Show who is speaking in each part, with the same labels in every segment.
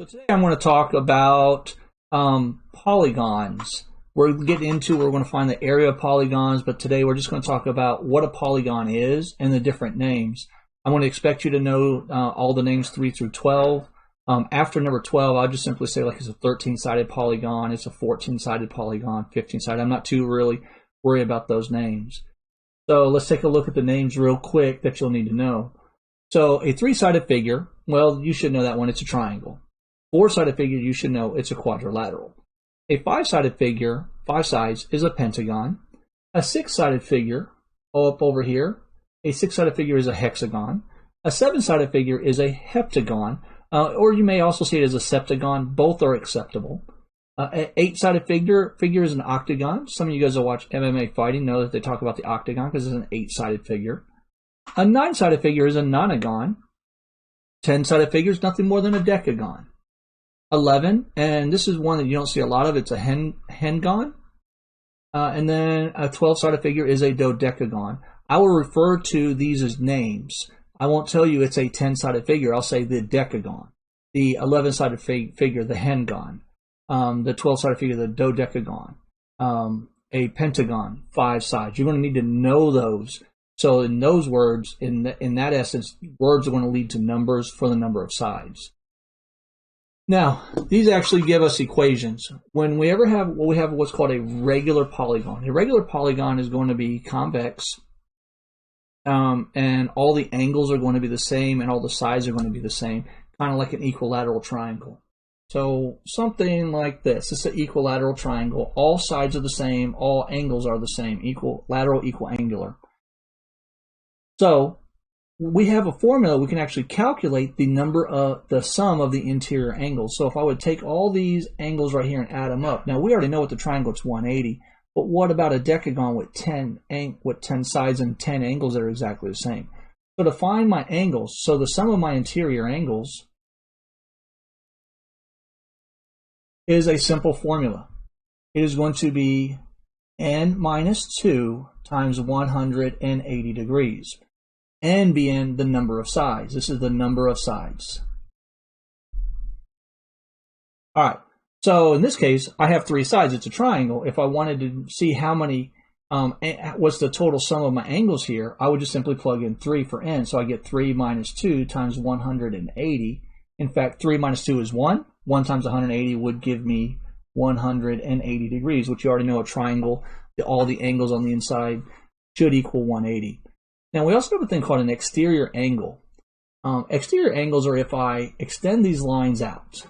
Speaker 1: So today I'm going to talk about polygons. We're going to find the area of polygons, but today we're just going to talk about what a polygon is and the different names. I'm going to expect you to know all the names 3 through 12. After number 12, I'll just simply say like it's a 13-sided polygon, it's a 14-sided polygon, 15-sided. I'm not too really worried about those names. So let's take a look at the names real quick that you'll need to know. So a 3-sided figure, well, you should know that one, it's a triangle. 4-sided figure, you should know it's a quadrilateral. A 5-sided figure, 5 sides, is a pentagon. A 6-sided figure, up over here, a 6-sided figure is a hexagon. A 7-sided figure is a heptagon, or you may also see it as a septagon. Both are acceptable. An 8-sided figure is an octagon. Some of you guys that watch MMA fighting know that they talk about the octagon because it's an 8-sided figure. A 9-sided figure is a nonagon. 10-sided figure is nothing more than a decagon. 11, and this is one that you don't see a lot of, it's a hengon. And then a 12-sided figure is a dodecagon. I will refer to these as names. I won't tell you it's a 10-sided figure. I'll say the decagon. The 11-sided figure, the hengon. The 12-sided figure, the dodecagon. A pentagon, 5 sides. You're going to need to know those. So in those words, in that essence, words are going to lead to numbers for the number of sides. Now, these actually give us equations. When we have what's called a regular polygon. A regular polygon is going to be convex, and all the angles are going to be the same, and all the sides are going to be the same, kind of like an equilateral triangle. So something like this. It's an equilateral triangle. All sides are the same. All angles are the same. Equilateral, equiangular. So we have a formula. We can actually calculate the sum of the interior angles. So if I would take all these angles right here and add them up. Now we already know with the triangle it's 180, but what about a decagon with 10 sides and 10 angles that are exactly the same? So to find my angles, so the sum of my interior angles is a simple formula. It is going to be n minus 2 times 180 degrees. N being the number of sides. This is the number of sides. All right. So in this case, I have 3 sides. It's a triangle. If I wanted to see how many, what's the total sum of my angles here, I would just simply plug in 3 for n. So I get 3 minus 2 times 180. In fact, 3 minus 2 is 1. 1 times 180 would give me 180 degrees, which you already know a triangle, all the angles on the inside should equal 180. Now, we also have a thing called an exterior angle. Exterior angles are if I extend these lines out,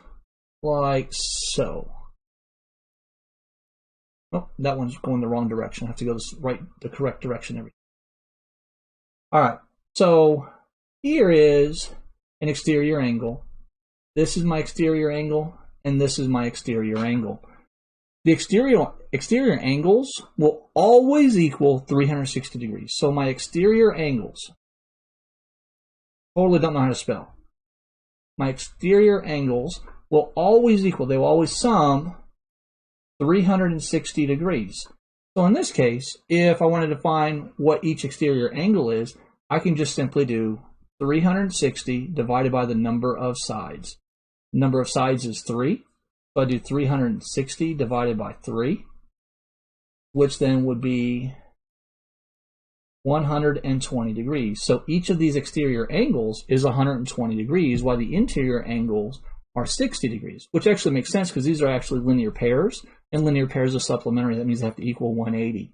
Speaker 1: like so. Oh, that one's going the wrong direction. I have to go the correct direction every time. All right, so here is an exterior angle. This is my exterior angle, and this is my exterior angle. The exterior angles will always equal 360 degrees. So my exterior angles, totally don't know how to spell. My exterior angles will always equal, they will always sum 360 degrees. So in this case, if I wanted to find what each exterior angle is, I can just simply do 360 divided by the number of sides. The number of sides is 3. So I do 360 divided by 3, which then would be 120 degrees. So each of these exterior angles is 120 degrees, while the interior angles are 60 degrees, which actually makes sense because these are actually linear pairs, and linear pairs are supplementary. That means they have to equal 180.